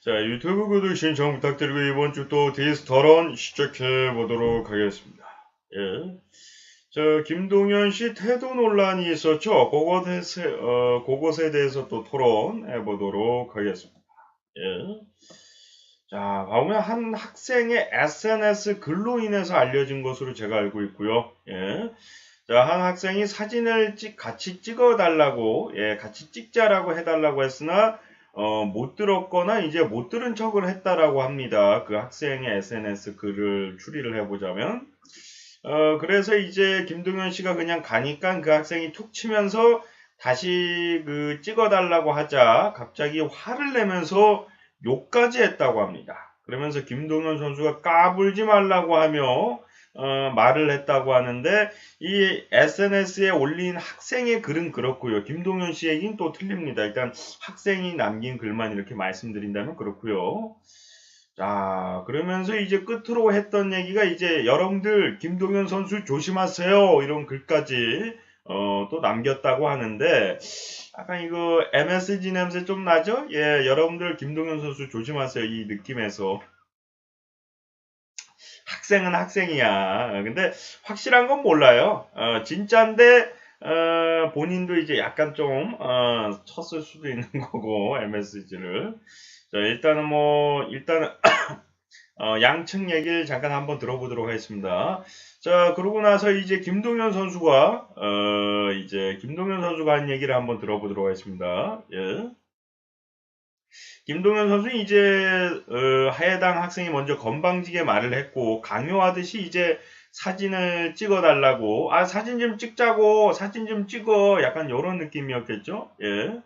자, 유튜브 구독 신청 부탁드리고 이번 주 또 디스터런 시작해 보도록 하겠습니다. 예. 자, 김동연 씨 태도 논란이 있었죠. 그것에 대해서 또 토론해 보도록 하겠습니다. 예. 자, 보면 한 학생의 SNS 글로 인해서 알려진 것으로 제가 알고 있고요. 예. 자, 한 학생이 사진을 같이 찍어달라고, 같이 찍자라고 해달라고 했으나, 못 들었거나 이제 못 들은 척을 했다라고 합니다. 그 학생의 SNS 글을 추리를 해보자면. 그래서 이제 김동현 씨가 그냥 가니까 그 학생이 툭 치면서 다시 그 찍어달라고 하자 갑자기 화를 내면서 욕까지 했다고 합니다. 그러면서 김동현 선수가 까불지 말라고 하며 말을 했다고 하는데 이 SNS에 올린 학생의 글은 그렇고요. 김동현 씨 얘기는 또 틀립니다. 일단 학생이 남긴 글만 이렇게 말씀드린다면 그렇고요. 자, 그러면서 이제 끝으로 했던 얘기가 이제 여러분들 김동현 선수 조심하세요 이런 글까지 또 남겼다고 하는데 약간 이거 MSG 냄새 좀 나죠? 예, 여러분들 김동현 선수 조심하세요 이 느낌에서. 학생은 학생이야. 근데 확실한 건 몰라요. 진짜인데 본인도 이제 약간 좀 쳤을 수도 있는 거고 MSG를. 자, 일단은 양측 얘기를 잠깐 한번 들어보도록 하겠습니다. 자, 그러고 나서 이제 김동현 선수가 한 얘기를 한번 들어보도록 하겠습니다. 예. 김동현 선수는 이제 해당 학생이 먼저 건방지게 말을 했고 강요하듯이 이제 사진을 찍어달라고 사진 좀 찍자고 사진 좀 찍어 약간 이런 느낌이었겠죠. 예.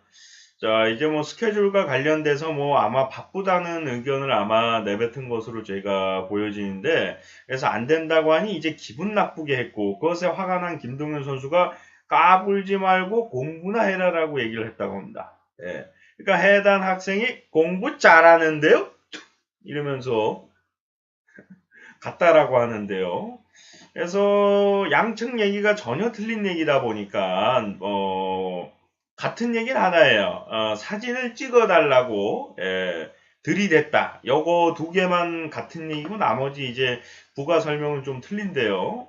자, 이제 뭐 스케줄과 관련돼서 뭐 아마 바쁘다는 의견을 아마 내뱉은 것으로 제가 보여지는데 그래서 안 된다고 하니 이제 기분 나쁘게 했고 그것에 화가 난 김동현 선수가 까불지 말고 공부나 해라라고 얘기를 했다고 합니다. 예. 그러니까 해당 학생이 공부 잘하는데요? 이러면서 같다라고 하는데요. 그래서 양측 얘기가 전혀 틀린 얘기다 보니까 같은 얘기는 하나예요. 사진을 찍어달라고 들이댔다. 요거 두 개만 같은 얘기고 나머지 이제 부가 설명은 좀 틀린데요.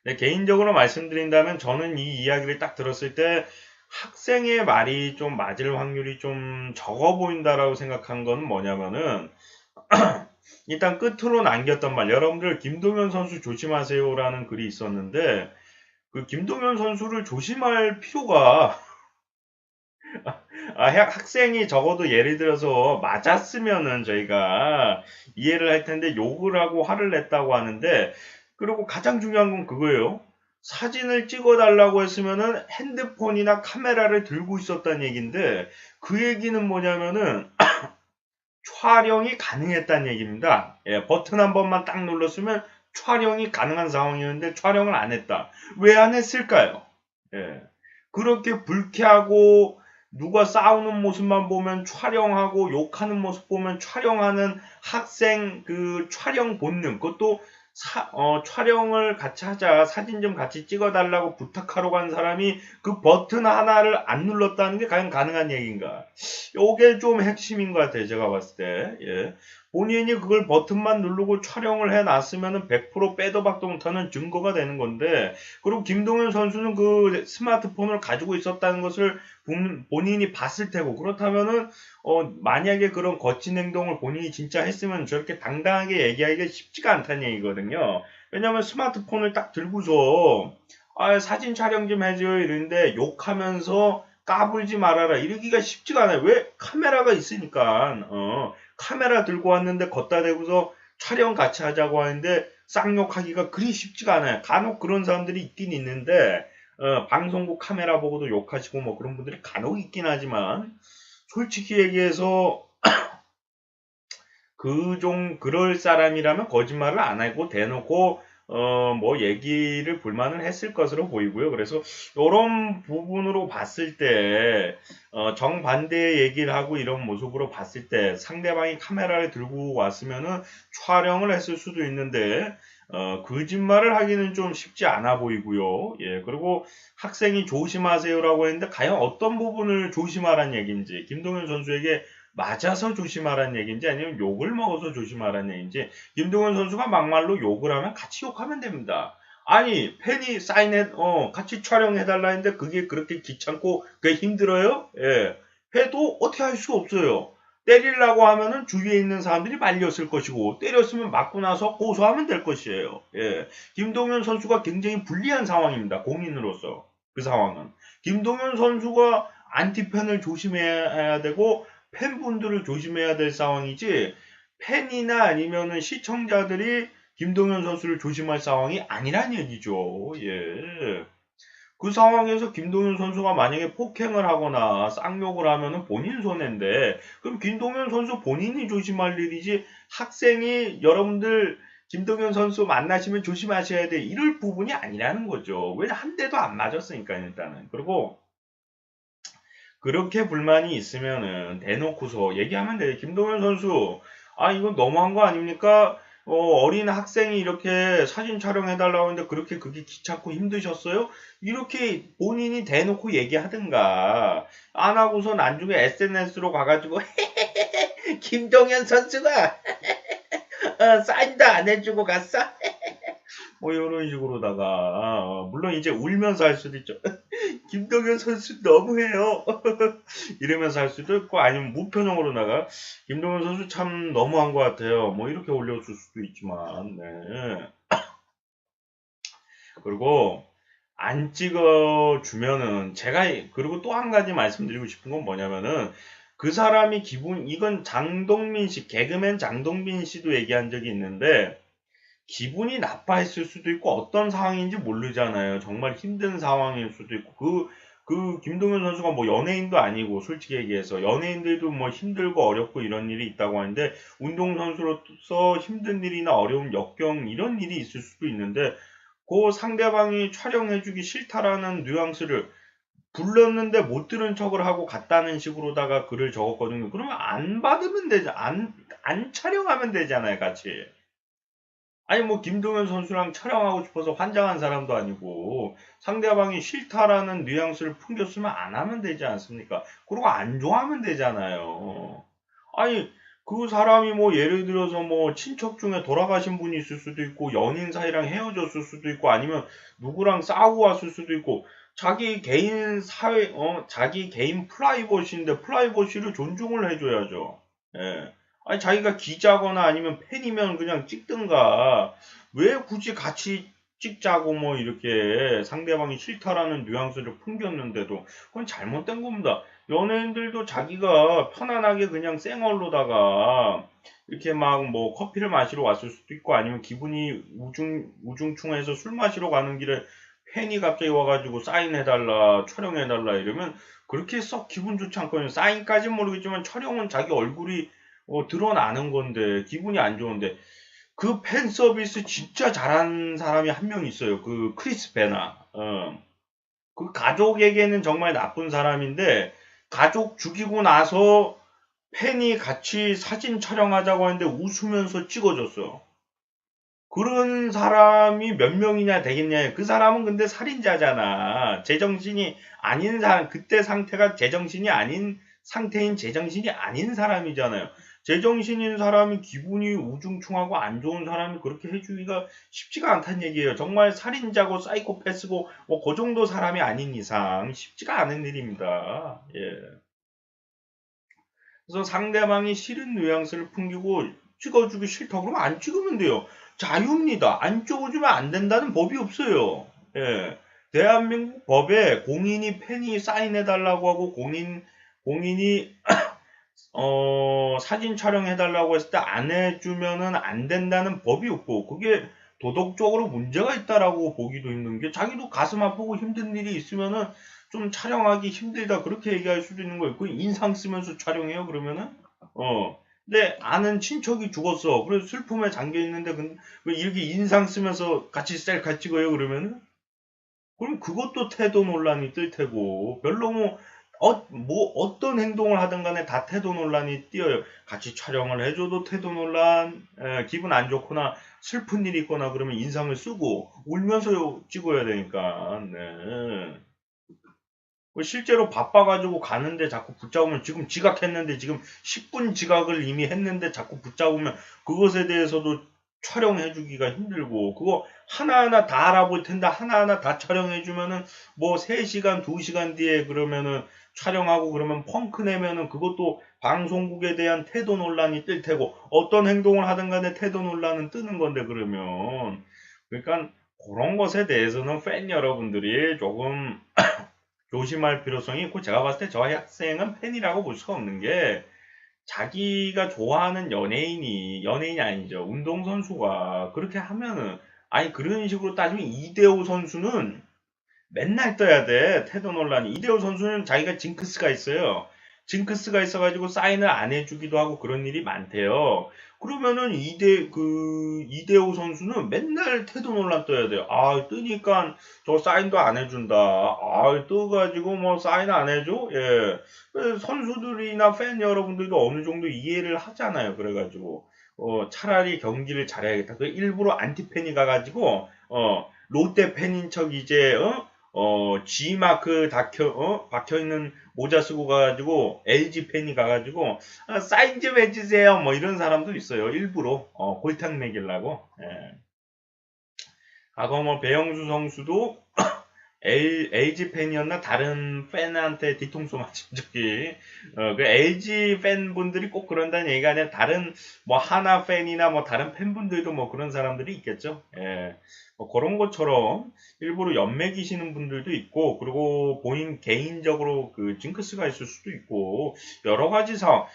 네, 개인적으로 말씀드린다면 저는 이 이야기를 딱 들었을 때 학생의 말이 좀 맞을 확률이 좀 적어 보인다라고 생각한 건 뭐냐면은 일단 끝으로 남겼던 말 여러분들 김동현 선수 조심하세요라는 글이 있었는데 그 김동현 선수를 조심할 필요가 학생이 적어도 예를 들어서 맞았으면은 저희가 이해를 할 텐데 욕을 하고 화를 냈다고 하는데 그리고 가장 중요한 건 그거예요. 사진을 찍어달라고 했으면은 핸드폰이나 카메라를 들고 있었다는 얘기인데 그 얘기는 뭐냐면은 촬영이 가능했다는 얘기입니다. 예, 버튼 한 번만 딱 눌렀으면 촬영이 가능한 상황이었는데 촬영을 안 했다. 왜 안 했을까요? 예, 그렇게 불쾌하고 누가 싸우는 모습만 보면 촬영하고 욕하는 모습 보면 촬영하는 학생 그 촬영 본능 그것도 촬영을 같이 하자 사진 좀 같이 찍어달라고 부탁하러 간 사람이 그 버튼 하나를 안 눌렀다는 게 과연 가능한 얘기인가? 요게 좀 핵심인 것 같아요. 제가 봤을 때. 예. 본인이 그걸 버튼만 누르고 촬영을 해놨으면 100% 빼도 박도 못하는 증거가 되는 건데 그리고 김동현 선수는 그 스마트폰을 가지고 있었다는 것을 본인이 봤을 테고 그렇다면은 만약에 그런 거친 행동을 본인이 진짜 했으면 저렇게 당당하게 얘기하기가 쉽지가 않다는 얘기거든요. 왜냐면 스마트폰을 딱 들고서 사진 촬영 좀 해줘요 이러는데 욕하면서 까불지 말아라 이러기가 쉽지가 않아요. 왜? 카메라가 있으니까 카메라 들고 왔는데 걷다 대고서 촬영 같이 하자고 하는데 쌍욕하기가 그리 쉽지가 않아요. 간혹 그런 사람들이 있긴 있는데 방송국 카메라 보고도 욕하시고 뭐 그런 분들이 간혹 있긴 하지만 솔직히 얘기해서 그럴 사람이라면 거짓말을 안 하고 대놓고 뭐 얘기를 불만을 했을 것으로 보이고요. 그래서 이런 부분으로 봤을 때 정반대의 얘기를 하고 이런 모습으로 봤을 때 상대방이 카메라를 들고 왔으면은 촬영을 했을 수도 있는데 거짓말을 하기는 좀 쉽지 않아 보이고요. 예, 그리고 학생이 조심하세요라고 했는데 과연 어떤 부분을 조심하라는 얘기인지, 김동현 선수에게 맞아서 조심하라는 얘기인지 아니면 욕을 먹어서 조심하라는 얘기인지, 김동현 선수가 막말로 욕을 하면 같이 욕하면 됩니다. 아니, 팬이 같이 촬영해달라 했는데 그게 그렇게 귀찮고 그게 힘들어요? 예. 해도 어떻게 할 수가 없어요. 때리려고 하면은 주위에 있는 사람들이 말렸을 것이고, 때렸으면 맞고 나서 고소하면 될 것이에요. 예. 김동현 선수가 굉장히 불리한 상황입니다. 공인으로서. 그 상황은. 김동현 선수가 안티팬을 조심해야 되고, 팬분들을 조심해야 될 상황이지, 팬이나 아니면은 시청자들이 김동현 선수를 조심할 상황이 아니란 얘기죠. 예. 그 상황에서 김동현 선수가 만약에 폭행을 하거나 쌍욕을 하면은 본인 손해인데, 그럼 김동현 선수 본인이 조심할 일이지, 학생이 여러분들 김동현 선수 만나시면 조심하셔야 돼, 이럴 부분이 아니라는 거죠. 왜 한 대도 안 맞았으니까 일단은. 그리고 그렇게 불만이 있으면은 대놓고서 얘기하면 돼요. 김동현 선수, 아, 이건 너무한 거 아닙니까? 어린 학생이 이렇게 사진 촬영해달라고 하는데 그렇게 그게 귀찮고 힘드셨어요? 이렇게 본인이 대놓고 얘기하든가. 안 하고서 나중에 SNS로 가가지고, 김동현 선수가 사인도 안 해주고 갔어? 뭐 이런 식으로다가, 물론 이제 울면서 할 수도 있죠. 김동현 선수 너무해요. 이러면서 할 수도 있고, 아니면 무표정으로다가 김동현 선수 참 너무한 것 같아요. 뭐 이렇게 올려줄 수도 있지만, 네. 그리고 안 찍어주면은 제가, 그리고 또 한 가지 말씀드리고 싶은 건 뭐냐면은, 그 사람이 이건 장동민 씨, 개그맨 장동민 씨도 얘기한 적이 있는데, 기분이 나빠했을 수도 있고 어떤 상황인지 모르잖아요. 정말 힘든 상황일 수도 있고 김동현 선수가 뭐 연예인도 아니고 솔직히 얘기해서 연예인들도 뭐 힘들고 어렵고 이런 일이 있다고 하는데 운동선수로서 힘든 일이나 어려운 역경 이런 일이 있을 수도 있는데 그 상대방이 촬영해주기 싫다라는 뉘앙스를 불렀는데 못 들은 척을 하고 갔다는 식으로다가 글을 적었거든요. 그러면 안 받으면 되지, 안 촬영하면 되잖아요, 같이. 아니 뭐 김동현 선수랑 촬영하고 싶어서 환장한 사람도 아니고 상대방이 싫다라는 뉘앙스를 풍겼으면 안 하면 되지 않습니까? 그리고 안 좋아하면 되잖아요. 아니 그 사람이 뭐 예를 들어서 뭐 친척 중에 돌아가신 분이 있을 수도 있고 연인 사이랑 헤어졌을 수도 있고 아니면 누구랑 싸우고 왔을 수도 있고 자기 개인 자기 개인 프라이버시인데 프라이버시를 존중을 해줘야죠. 예. 아니, 자기가 기자거나 아니면 팬이면 그냥 찍든가, 왜 굳이 같이 찍자고 뭐 이렇게 상대방이 싫다라는 뉘앙스를 풍겼는데도, 그건 잘못된 겁니다. 연예인들도 자기가 편안하게 그냥 쌩얼로다가, 이렇게 막 뭐 커피를 마시러 왔을 수도 있고, 아니면 기분이 우중충해서 술 마시러 가는 길에 팬이 갑자기 와가지고 사인해달라, 촬영해달라 이러면, 그렇게 썩 기분 좋지 않거든요. 사인까지는 모르겠지만 촬영은 자기 얼굴이 드러나는 건데 기분이 안 좋은데 그 팬 서비스 진짜 잘하는 사람이 한 명 있어요. 그 크리스 베나. 그 가족에게는 정말 나쁜 사람인데 가족 죽이고 나서 팬이 같이 사진 촬영하자고 하는데 웃으면서 찍어줬어. 그런 사람이 몇 명이냐 되겠냐. 그 사람은 근데 살인자잖아. 제정신이 아닌 사람, 그때 상태가 제정신이 아닌 상태인 제정신이 아닌 사람이잖아요. 제정신인 사람이 기분이 우중충하고 안 좋은 사람이 그렇게 해주기가 쉽지가 않다는 얘기예요. 정말 살인자고 사이코패스고 뭐 그 정도 사람이 아닌 이상 쉽지가 않은 일입니다. 예. 그래서 상대방이 싫은 뉘앙스를 풍기고 찍어주기 싫다 그러면 안 찍으면 돼요. 자유입니다. 안 찍어주면 안 된다는 법이 없어요. 예. 대한민국 법에 공인이 팬이 사인해달라고 하고 공인이 사진 촬영해달라고 했을 때 안 해주면은 안 된다는 법이 없고, 그게 도덕적으로 문제가 있다라고 보기도 힘든 게, 자기도 가슴 아프고 힘든 일이 있으면은 좀 촬영하기 힘들다, 그렇게 얘기할 수도 있는 거 있고, 인상 쓰면서 촬영해요, 그러면은? 근데 아는 친척이 죽었어. 그래서 슬픔에 잠겨 있는데, 왜 이렇게 인상 쓰면서 같이 셀카 찍어요, 그러면은? 그럼 그것도 태도 논란이 뜰 테고, 별로 뭐 어떤 행동을 하든 간에 다 태도 논란이 띄어요. 같이 촬영을 해줘도 태도 논란, 기분 안 좋거나 슬픈 일이 있거나 그러면 인상을 쓰고 울면서 찍어야 되니까. 네. 실제로 바빠가지고 가는데 자꾸 붙잡으면 지금 지각했는데 지금 10분 지각을 이미 했는데 자꾸 붙잡으면 그것에 대해서도 촬영해주기가 힘들고 그거 하나하나 다 알아볼 텐데 하나하나 다 촬영해주면은 뭐 3시간, 2시간 뒤에 그러면은 촬영하고 그러면 펑크 내면은 그것도 방송국에 대한 태도 논란이 뜰 테고 어떤 행동을 하든 간에 태도 논란은 뜨는 건데 그러면 그러니까 그런 것에 대해서는 팬 여러분들이 조금 조심할 필요성이 있고 제가 봤을 때 저 학생은 팬이라고 볼 수가 없는 게 자기가 좋아하는 연예인이 아니죠. 운동선수가 그렇게 하면은 아니 그런 식으로 따지면 이대호 선수는 맨날 떠야 돼. 태도 논란이. 이대호 선수는 자기가 징크스가 있어요. 징크스가 있어가지고 사인을 안 해주기도 하고 그런 일이 많대요. 그러면은 이대호 선수는 맨날 태도 논란 떠야 돼요. 아, 뜨니까 저 사인도 안 해준다. 아, 떠가지고 뭐 사인 안 해줘? 예. 선수들이나 팬 여러분들도 어느 정도 이해를 하잖아요. 그래가지고. 차라리 경기를 잘해야겠다. 그 일부러 안티팬이 가가지고, 롯데 팬인 척 이제, G마크 박혀있는 모자 쓰고 가가지고, LG 팬이 가가지고, 사인 좀 해주세요. 뭐 이런 사람도 있어요. 일부러, 골탕 먹이려고. 예. 과거 뭐 배영수 선수도 LG 팬이었나 다른 팬한테 뒤통수 맞은 적이 그 LG 팬분들이 꼭 그런다는 얘기가 아니라 다른 뭐 하나 팬이나 뭐 다른 팬분들도 뭐 그런 사람들이 있겠죠. 예. 뭐 그런 것처럼 일부러 연맥이시는 분들도 있고 그리고 본인 개인적으로 그 징크스가 있을 수도 있고 여러 가지 상황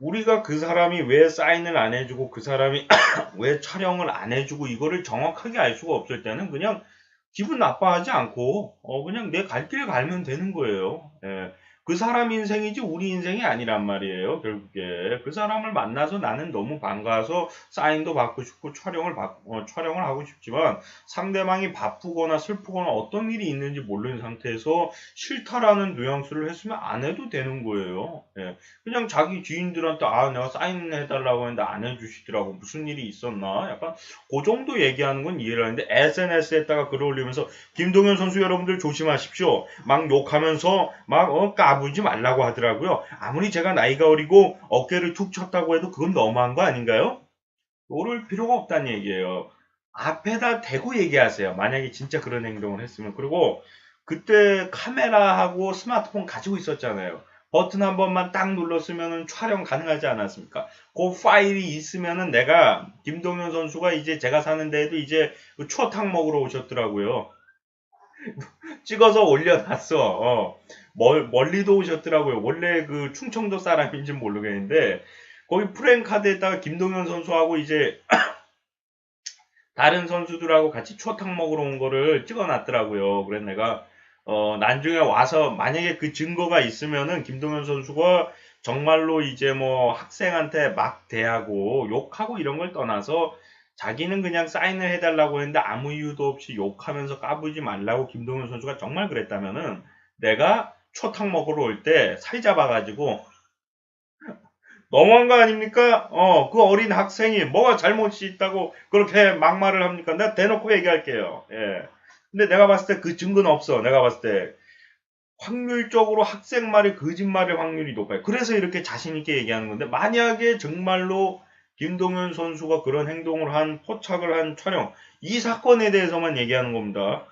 우리가 그 사람이 왜 사인을 안 해주고 그 사람이 왜 촬영을 안 해주고 이거를 정확하게 알 수가 없을 때는 그냥 기분 나빠하지 않고 그냥 내 갈 길 갈면 되는 거예요. 예. 그 사람 인생이지 우리 인생이 아니란 말이에요. 결국에 그 사람을 만나서 나는 너무 반가워서 사인도 받고 싶고 촬영을 하고 싶지만 상대방이 바쁘거나 슬프거나 어떤 일이 있는지 모르는 상태에서 싫다라는 뉘앙스를 했으면 안 해도 되는 거예요. 예. 그냥 자기 지인들한테 내가 사인해달라고 했는데 안 해주시더라고 무슨 일이 있었나 약간 그 정도 얘기하는 건 이해를 하는데 SNS에다가 글을 올리면서 김동현 선수 여러분들 조심하십시오. 막 욕하면서 막 까부지 말라고 하더라고요. 아무리 제가 나이가 어리고 어깨를 툭 쳤다고 해도 그건 너무한 거 아닌가요? 모를 필요가 없다는 얘기예요. 앞에다 대고 얘기하세요. 만약에 진짜 그런 행동을 했으면. 그리고 그때 카메라하고 스마트폰 가지고 있었잖아요. 버튼 한 번만 딱 눌렀으면 촬영 가능하지 않았습니까? 그 파일이 있으면은 내가 김동현 선수가 이제 제가 사는 데에도 이제 그 추어탕 먹으러 오셨더라고요. 찍어서 올려놨어. 멀리도 오셨더라고요. 원래 그 충청도 사람인지 모르겠는데 거기 프랭카드에다가 김동현 선수하고 이제 다른 선수들하고 같이 추어탕 먹으러 온 거를 찍어놨더라고요. 그래서 내가 나중에 와서 만약에 그 증거가 있으면은 김동현 선수가 정말로 이제 뭐 학생한테 막 대하고 욕하고 이런 걸 떠나서 자기는 그냥 사인을 해달라고 했는데 아무 이유도 없이 욕하면서 까부지 말라고 김동현 선수가 정말 그랬다면은 내가 추어탕 먹으러 올 때 사이 잡아가지고 너무한 거 아닙니까? 그 어린 학생이 뭐가 잘못이 있다고 그렇게 막말을 합니까? 내가 대놓고 얘기할게요. 예. 근데 내가 봤을 때 그 증거는 없어. 내가 봤을 때. 확률적으로 학생 말이 거짓말일 확률이 높아요. 그래서 이렇게 자신있게 얘기하는 건데, 만약에 정말로 김동현 선수가 그런 행동을 한, 포착을 한 촬영, 이 사건에 대해서만 얘기하는 겁니다.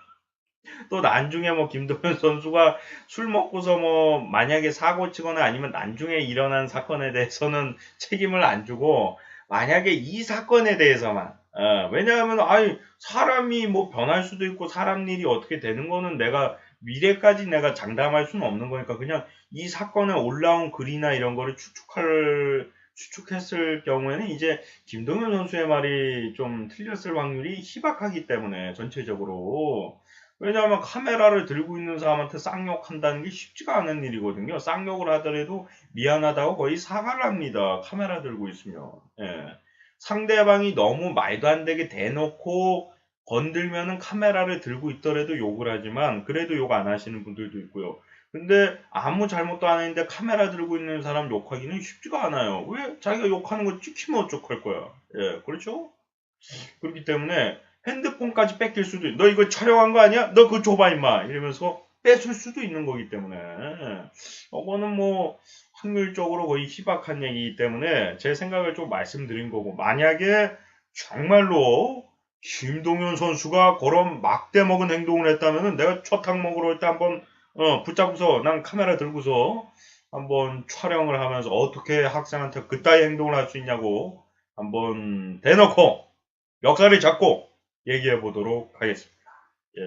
또 나중에 뭐 김동현 선수가 술 먹고서 뭐 만약에 사고 치거나 아니면 나중에 일어난 사건에 대해서는 책임을 안 주고 만약에 이 사건에 대해서만 왜냐하면 아니 사람이 뭐 변할 수도 있고 사람 일이 어떻게 되는 거는 내가 미래까지 내가 장담할 수는 없는 거니까 그냥 이 사건에 올라온 글이나 이런 거를 추측했을 경우에는 이제 김동현 선수의 말이 좀 틀렸을 확률이 희박하기 때문에 전체적으로 왜냐하면 카메라를 들고 있는 사람한테 쌍욕한다는 게 쉽지가 않은 일이거든요. 쌍욕을 하더라도 미안하다고 거의 사과를 합니다. 카메라 들고 있으면. 예. 상대방이 너무 말도 안 되게 대놓고 건들면은 카메라를 들고 있더라도 욕을 하지만 그래도 욕 안 하시는 분들도 있고요. 근데 아무 잘못도 안 했는데 카메라 들고 있는 사람 욕하기는 쉽지가 않아요. 왜 자기가 욕하는 거 찍히면 어떡할 거야. 예, 그렇죠? 그렇기 때문에 핸드폰까지 뺏길 수도 너 이거 촬영한 거 아니야? 너 그거 줘봐 임마 이러면서 뺏을 수도 있는 거기 때문에 이거는 뭐 확률적으로 거의 희박한 얘기이기 때문에 제 생각을 좀 말씀드린 거고 만약에 정말로 김동현 선수가 그런 막대 먹은 행동을 했다면은 내가 초탕 먹으러 올 때 한번 붙잡고서 난 카메라 들고서 한번 촬영을 하면서 어떻게 학생한테 그따위 행동을 할 수 있냐고 한번 대놓고 역사를 잡고 얘기해 보도록 하겠습니다. 예.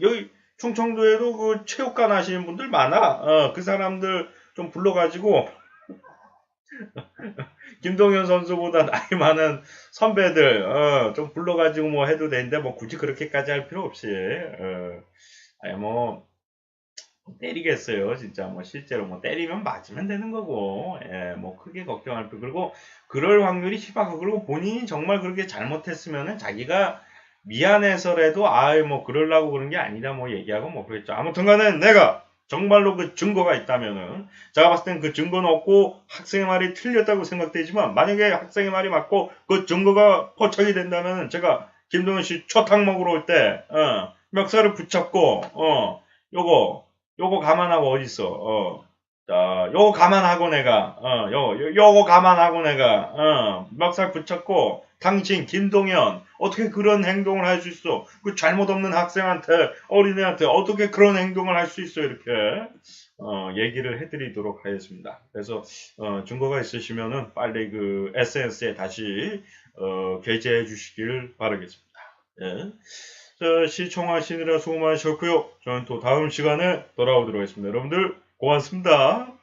여기 충청도에도 그 체육관 하시는 분들 많아. 그 사람들 좀 불러가지고 김동현 선수보다 나이 많은 선배들 좀 불러가지고 뭐 해도 되는데 뭐 굳이 그렇게까지 할 필요 없이 아니 뭐 때리겠어요 진짜 뭐 실제로 뭐 때리면 맞으면 되는 거고 예, 뭐 크게 걱정할 필요 그리고 그럴 확률이 희박하고 그리고 본인이 정말 그렇게 잘못했으면은 자기가 미안해서라도 아이 뭐 그러려고 그런 게 아니다 뭐 얘기하고 뭐 그랬죠 아무튼간에 내가 정말로 그 증거가 있다면은 제가 봤을 땐 그 증거는 없고 학생의 말이 틀렸다고 생각되지만 만약에 학생의 말이 맞고 그 증거가 포착이 된다면은 제가 김동현 씨 초탕 먹으러 올 때 멱살을 붙잡고 요거 감안하고 어딨어? 자, 요거 감안하고 내가, 요거 감안하고 내가, 멱살 붙잡고, 당신, 김동현, 어떻게 그런 행동을 할 수 있어? 그 잘못 없는 학생한테, 어린애한테 어떻게 그런 행동을 할 수 있어? 이렇게, 얘기를 해드리도록 하겠습니다. 그래서, 증거가 있으시면은 빨리 그 SNS에 다시, 게재해 주시길 바라겠습니다. 예. 자, 시청하시느라 수고 많으셨고요. 저는 또 다음 시간에 돌아오도록 하겠습니다. 여러분들 고맙습니다.